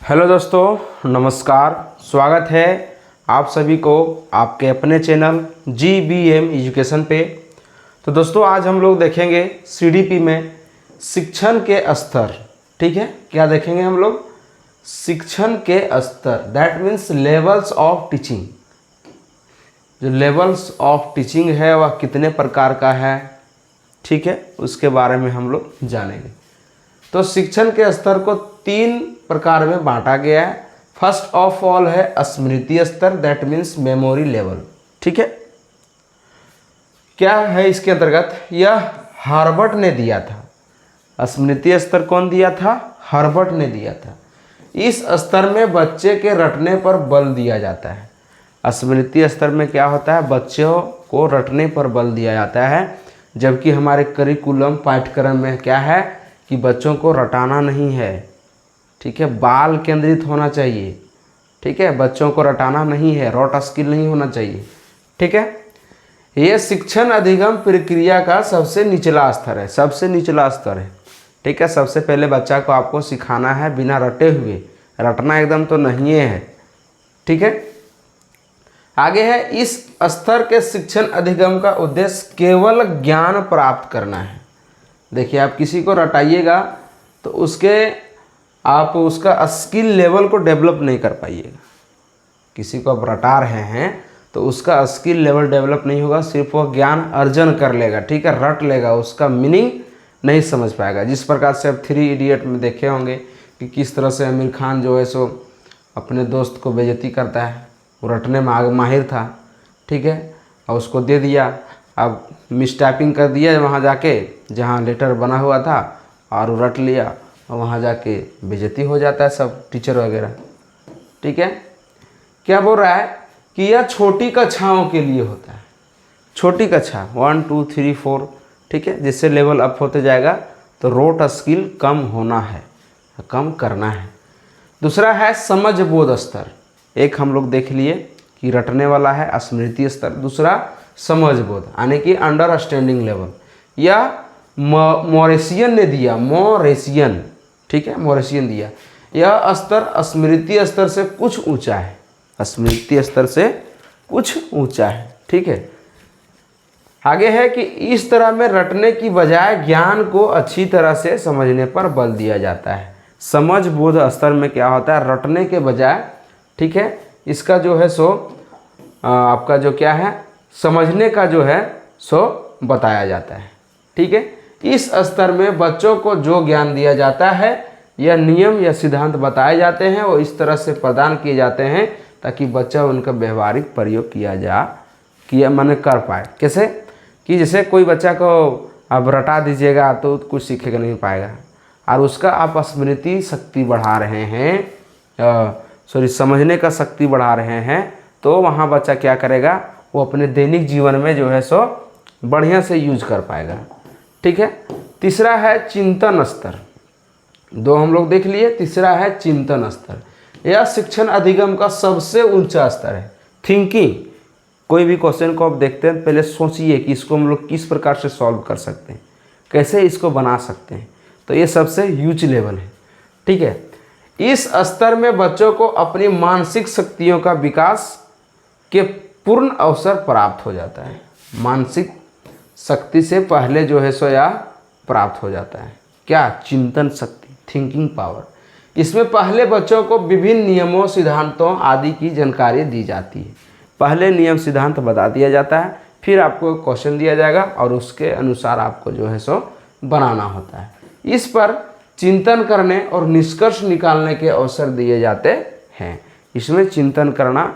Hello दोस्तों, नमस्कार। स्वागत है आप सभी को आपके अपने चैनल GBM एजुकेशन पे। तो दोस्तों आज हम लोग देखेंगे CDP में शिक्षण के स्तर। ठीक है, क्या देखेंगे हम लोग? शिक्षण के स्तर, that means levels of teaching. जो लेवल्स ऑफ टीचिंग है वह कितने प्रकार का है, ठीक है, उसके बारे में हम लोग जानेंगे। तो शिक्षण के स्तर को 3 प्रकार में बांटा गया है। फर्स्ट ऑफ ऑल है स्मृति स्तर, दैट मीन्स मेमोरी लेवल। ठीक है, क्या है इसके अंतर्गत? यह हार्वर्ड ने दिया था। स्मृति स्तर कौन दिया था? हार्वर्ड ने दिया था। इस स्तर में बच्चे के रटने पर बल दिया जाता है। स्मृति स्तर में क्या होता है? बच्चों को रटने पर बल दिया जाता है, जबकि हमारे करिकुलम पाठ्यक्रम में क्या है कि बच्चों को रटाना नहीं है। ठीक है, बाल केंद्रित होना चाहिए। ठीक है, बच्चों को रटाना नहीं है, रॉट स्किल नहीं होना चाहिए। ठीक है, ये शिक्षण अधिगम प्रक्रिया का सबसे निचला स्तर है, सबसे निचला स्तर है। ठीक है, सबसे पहले बच्चा को आपको सिखाना है बिना रटे हुए, रटना एकदम तो नहीं है। ठीक है, आगे है इस स्तर के शिक्षण अधिगम का उद्देश्य केवल ज्ञान प्राप्त करना है। देखिए, आप किसी को रटाइएगा तो आप उसका स्किल लेवल को डेवलप नहीं कर पाइएगा। किसी को आप रटा रहे हैं तो उसका स्किल लेवल डेवलप नहीं होगा, सिर्फ वो ज्ञान अर्जन कर लेगा। ठीक है, रट लेगा, उसका मीनिंग नहीं समझ पाएगा। जिस प्रकार से आप 3 इडियट में देखे होंगे कि किस तरह से आमिर खान जो है सो अपने दोस्त को बेइज्जती करता है। वो रटने में माहिर था, ठीक है, और उसको दे दिया। अब मिस टाइपिंग कर दिया वहाँ जाके जहाँ लेटर बना हुआ था, और वो रट लिया और वहाँ जाके बेइज्जती हो जाता है सब टीचर वगैरह। ठीक है, क्या बोल रहा है कि यह छोटी कक्षाओं के लिए होता है। छोटी कक्षा 1 2 3 4, ठीक है, जिससे लेवल अप होते जाएगा तो रोट स्किल कम होना है, कम करना है। दूसरा है समझ बोध स्तर। एक हम लोग देख लिए कि रटने वाला है स्मृति स्तर, दूसरा समझ बोध यानी कि अंडरस्टैंडिंग लेवल। यह मॉरिशियन ने दिया, मॉरिशियन। ठीक है, मॉरिशियन दिया। यह स्तर स्मृति स्तर से कुछ ऊंचा है, स्मृति स्तर से कुछ ऊंचा है। ठीक है, आगे है कि इस तरह में रटने की बजाय ज्ञान को अच्छी तरह से समझने पर बल दिया जाता है। समझ बोध स्तर में क्या होता है? रटने के बजाय, ठीक है, इसका जो है सो आपका जो क्या है, समझने का जो है सो बताया जाता है। ठीक है, इस स्तर में बच्चों को जो ज्ञान दिया जाता है या नियम या सिद्धांत बताए जाते हैं वो इस तरह से प्रदान किए जाते हैं ताकि बच्चा उनका व्यवहारिक प्रयोग किया माने कर पाए। कैसे कि जैसे कोई बच्चा को आप रटा दीजिएगा तो कुछ सीखेगा नहीं पाएगा, और उसका आप स्मृति शक्ति बढ़ा रहे हैं, समझने का शक्ति बढ़ा रहे हैं, तो वहाँ बच्चा क्या करेगा? वो अपने दैनिक जीवन में जो है सो बढ़िया से यूज कर पाएगा। ठीक है, तीसरा है चिंतन स्तर। 2 हम लोग देख लिए, तीसरा है चिंतन स्तर। यह शिक्षण अधिगम का सबसे ऊंचा स्तर है। थिंकिंग, कोई भी क्वेश्चन को आप देखते हैं पहले सोचिए कि इसको हम लोग किस प्रकार से सॉल्व कर सकते हैं, कैसे इसको बना सकते हैं। तो ये सबसे ह्यूज लेवल है। ठीक है, इस स्तर में बच्चों को अपनी मानसिक शक्तियों का विकास के पूर्ण अवसर प्राप्त हो जाता है। मानसिक शक्ति से पहले जो है सो यह प्राप्त हो जाता है। क्या? चिंतन शक्ति, थिंकिंग पावर। इसमें पहले बच्चों को विभिन्न नियमों, सिद्धांतों आदि की जानकारी दी जाती है। पहले नियम सिद्धांत बता दिया जाता है, फिर आपको क्वेश्चन दिया जाएगा और उसके अनुसार आपको जो है सो बनाना होता है। इस पर चिंतन करने और निष्कर्ष निकालने के अवसर दिए जाते हैं। इसमें चिंतन करना,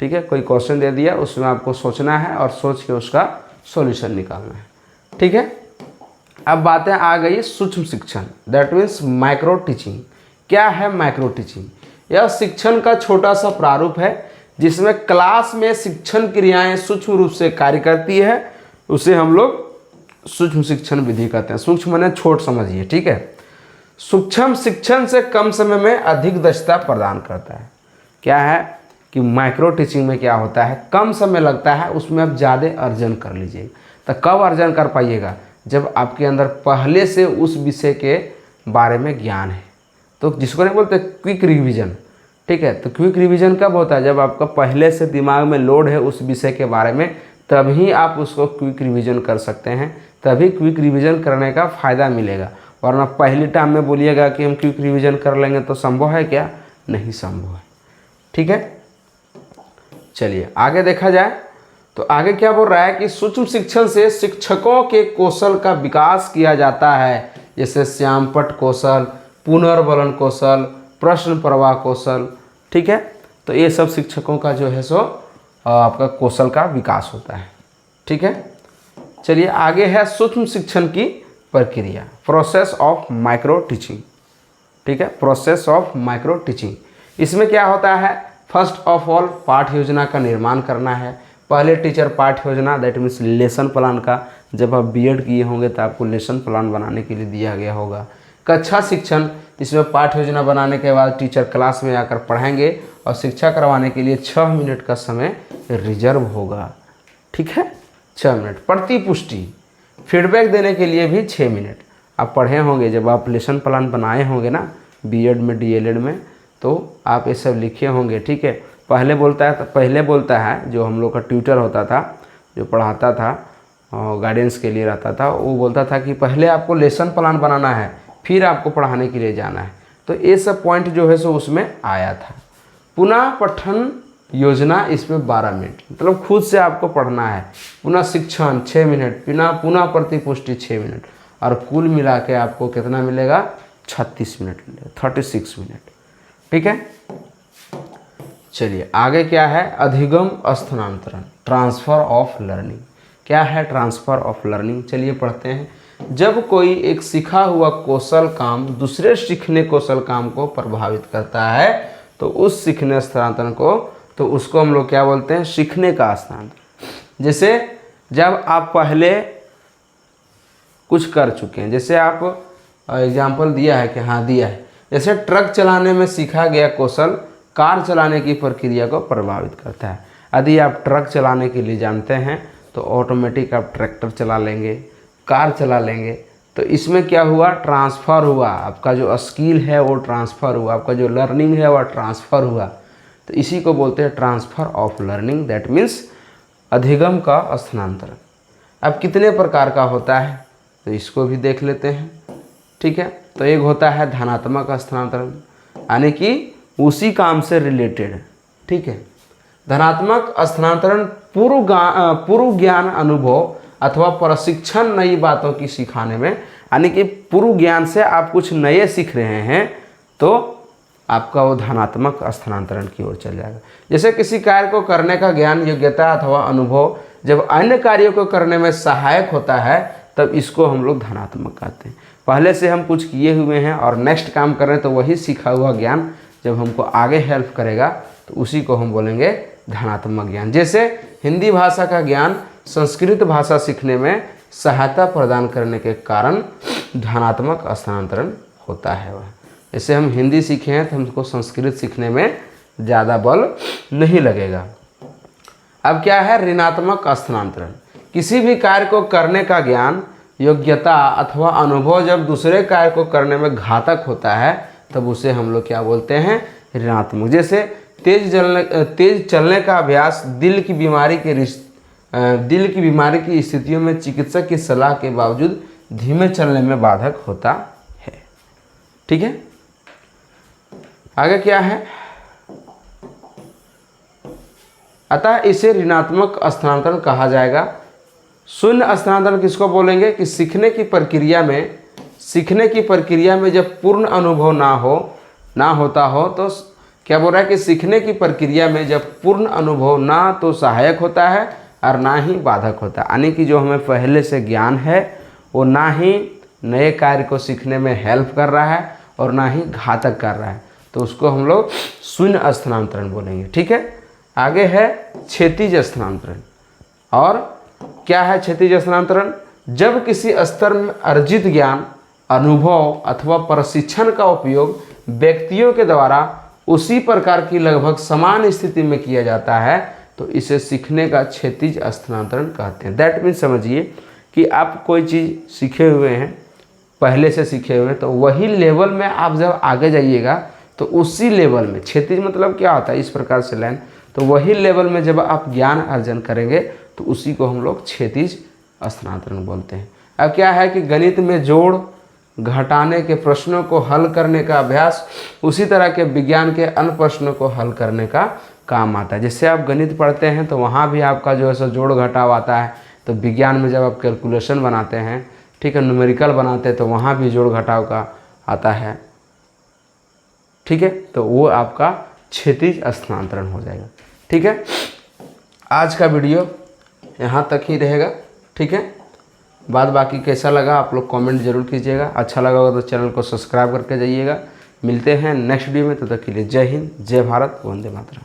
ठीक है, कोई क्वेश्चन दे दिया उसमें आपको सोचना है और सोच के उसका सॉल्यूशन निकालना है। ठीक है, अब बातें आ गई सूक्ष्म शिक्षण, दैट मीन्स माइक्रो टीचिंग। क्या है माइक्रो टीचिंग? यह शिक्षण का छोटा सा प्रारूप है जिसमें क्लास में शिक्षण क्रियाएं सूक्ष्म रूप से कार्य करती है। उसे हम लोग सूक्ष्म शिक्षण विधि कहते हैं। सूक्ष्म माने छोट समझिए। ठीक है, सूक्ष्म शिक्षण से कम समय में अधिक दक्षता प्रदान करता है। क्या है कि माइक्रो टीचिंग में क्या होता है? कम समय लगता है, उसमें आप ज़्यादा अर्जन कर लीजिएगा। तो कब अर्जन कर पाइएगा? जब आपके अंदर पहले से उस विषय के बारे में ज्ञान है। तो जिसको नहीं बोलते क्विक रिवीजन, ठीक है। तो क्विक रिवीजन कब होता है, जब आपका पहले से दिमाग में लोड है उस विषय के बारे में, तभी आप उसको क्विक रिवीजन कर सकते हैं, तभी क्विक रिवीजन करने का फ़ायदा मिलेगा। वरना पहली टाइम में बोलिएगा कि हम क्विक रिवीजन कर लेंगे तो संभव है क्या, नहीं संभव है, ठीक है। चलिए आगे देखा जाए तो आगे क्या बोल रहा है कि सूक्ष्म शिक्षण से शिक्षकों के कौशल का विकास किया जाता है, जैसे श्यामपट्ट कौशल, पुनर्वलन कौशल, प्रश्न प्रवाह कौशल, ठीक है। तो ये सब शिक्षकों का जो है सो आपका कौशल का विकास होता है, ठीक है। चलिए आगे है सूक्ष्म शिक्षण की प्रक्रिया, प्रोसेस ऑफ माइक्रो टीचिंग, ठीक है, प्रोसेस ऑफ माइक्रो टीचिंग। इसमें क्या होता है, फर्स्ट ऑफ ऑल पाठ्य योजना का निर्माण करना है। पहले टीचर पाठ्य योजना दैट मीन्स लेसन प्लान का, जब आप बीएड किए होंगे तो आपको लेसन प्लान बनाने के लिए दिया गया होगा। कक्षा शिक्षण, इसमें पाठ्य योजना बनाने के बाद टीचर क्लास में आकर पढ़ाएंगे और शिक्षा करवाने के लिए 6 मिनट का समय रिजर्व होगा, ठीक है, 6 मिनट। प्रतिपुष्टि, फीडबैक देने के लिए भी 6 मिनट। आप पढ़े होंगे, जब आप लेसन प्लान बनाए होंगे ना बीएड में डीएलएड में, तो आप ये सब लिखे होंगे, ठीक है। पहले बोलता है जो हम लोग का ट्यूटर होता था, जो पढ़ाता था और गाइडेंस के लिए रहता था, वो बोलता था कि पहले आपको लेसन प्लान बनाना है, फिर आपको पढ़ाने के लिए जाना है। तो ये सब पॉइंट जो है सो उसमें आया था। पुनः पठन योजना, इसमें 12 मिनट, मतलब खुद से आपको पढ़ना है। पुनः शिक्षण 6 मिनट, पुनः प्रतिपुष्टि 6 मिनट, और कुल मिला के आपको कितना मिलेगा, 36 मिनट मिलेगा, 36 मिनट, ठीक है। चलिए आगे क्या है, अधिगम स्थानांतरण, ट्रांसफ़र ऑफ लर्निंग। क्या है ट्रांसफ़र ऑफ लर्निंग, चलिए पढ़ते हैं। जब कोई एक सीखा हुआ कौशल काम दूसरे सीखने कौशल काम को प्रभावित करता है तो उस सीखने स्थानांतरण को, तो उसको हम लोग क्या बोलते हैं, सीखने का स्थानांतरण। जैसे जब आप पहले कुछ कर चुके हैं, जैसे आप एग्जाम्पल दिया है कि हाँ दिया है, जैसे ट्रक चलाने में सीखा गया कौशल कार चलाने की प्रक्रिया को प्रभावित करता है। यदि आप ट्रक चलाने के लिए जानते हैं तो ऑटोमेटिक आप ट्रैक्टर चला लेंगे, कार चला लेंगे। तो इसमें क्या हुआ, ट्रांसफ़र हुआ, आपका जो स्किल है वो ट्रांसफ़र हुआ, आपका जो लर्निंग है वह ट्रांसफ़र हुआ। तो इसी को बोलते हैं transfer of learning, that means अधिगम का स्थानांतरण। अब कितने प्रकार का होता है तो इसको भी देख लेते हैं, ठीक है। तो एक होता है धनात्मक स्थानांतरण, यानी कि उसी काम से रिलेटेड, ठीक है। धनात्मक स्थानांतरण पूर्व ज्ञान अनुभव अथवा प्रशिक्षण नई बातों की सिखाने में, यानी कि पूर्व ज्ञान से आप कुछ नए सीख रहे हैं तो आपका वो धनात्मक स्थानांतरण की ओर चल जाएगा। जैसे किसी कार्य को करने का ज्ञान, योग्यता अथवा अनुभव जब अन्य कार्यों को करने में सहायक होता है तब इसको हम लोग धनात्मक कहते हैं। पहले से हम कुछ किए हुए हैं और नेक्स्ट काम कर रहे हैं तो वही सीखा हुआ ज्ञान जब हमको आगे हेल्प करेगा तो उसी को हम बोलेंगे धनात्मक ज्ञान। जैसे हिंदी भाषा का ज्ञान संस्कृत भाषा सीखने में सहायता प्रदान करने के कारण धनात्मक स्थानांतरण होता है। वह जैसे हम हिंदी सीखे हैं तो हमको संस्कृत सीखने में ज़्यादा बल नहीं लगेगा। अब क्या है ऋणात्मक स्थानांतरण, किसी भी कार्य को करने का ज्ञान, योग्यता अथवा अनुभव जब दूसरे कार्य को करने में घातक होता है तब उसे हम लोग क्या बोलते हैं, ऋणात्मक। जैसे तेज चलने का अभ्यास दिल की बीमारी की स्थितियों में चिकित्सक की सलाह के बावजूद धीमे चलने में बाधक होता है, ठीक है। आगे क्या है, अतः इसे ऋणात्मक स्थानांतरण कहा जाएगा। शून्य स्थानांतरण किसको बोलेंगे कि सीखने की प्रक्रिया में जब पूर्ण अनुभव ना होता हो तो क्या बोल रहा है कि सीखने की प्रक्रिया में जब पूर्ण अनुभव ना तो सहायक होता है और ना ही बाधक होता है, यानी कि जो हमें पहले से ज्ञान है वो ना ही नए कार्य को सीखने में हेल्प कर रहा है और ना ही घातक कर रहा है, तो उसको हम लोग शून्य स्थानांतरण बोलेंगे, ठीक है। आगे है क्षैतिज स्थानांतरण। और क्या है क्षैतिज स्थानांतरण, जब किसी स्तर में अर्जित ज्ञान, अनुभव अथवा प्रशिक्षण का उपयोग व्यक्तियों के द्वारा उसी प्रकार की लगभग समान स्थिति में किया जाता है तो इसे सीखने का क्षैतिज स्थानांतरण कहते हैं। दैट मीन्स समझिए कि आप कोई चीज़ सीखे हुए हैं, पहले से सीखे हुए हैं, तो वही लेवल में आप जब आगे जाइएगा तो उसी लेवल में, क्षैतिज मतलब क्या होता है, इस प्रकार से लाइन, तो वही लेवल में जब आप ज्ञान अर्जन करेंगे तो उसी को हम लोग क्षैतिज स्थानांतरण बोलते हैं। अब क्या है कि गणित में जोड़ घटाने के प्रश्नों को हल करने का अभ्यास उसी तरह के विज्ञान के अन्य प्रश्नों को हल करने का काम आता है। जैसे आप गणित पढ़ते हैं तो वहाँ भी आपका जो है सो जोड़ घटाव आता है, तो विज्ञान में जब आप कैलकुलेशन बनाते हैं, ठीक है, न्यूमेरिकल बनाते हैं, तो वहाँ भी जोड़ घटाव का आता है, ठीक है, तो वो आपका क्षैतिज स्थानांतरण हो जाएगा। ठीक है, आज का वीडियो यहाँ तक ही रहेगा। ठीक है, बाद बाकी कैसा लगा आप लोग कमेंट जरूर कीजिएगा। अच्छा लगा होगा तो चैनल को सब्सक्राइब करके जाइएगा। मिलते हैं नेक्स्ट वीडियो में, तब तक के लिए जय हिंद, जय भारत, वंदे मातरम।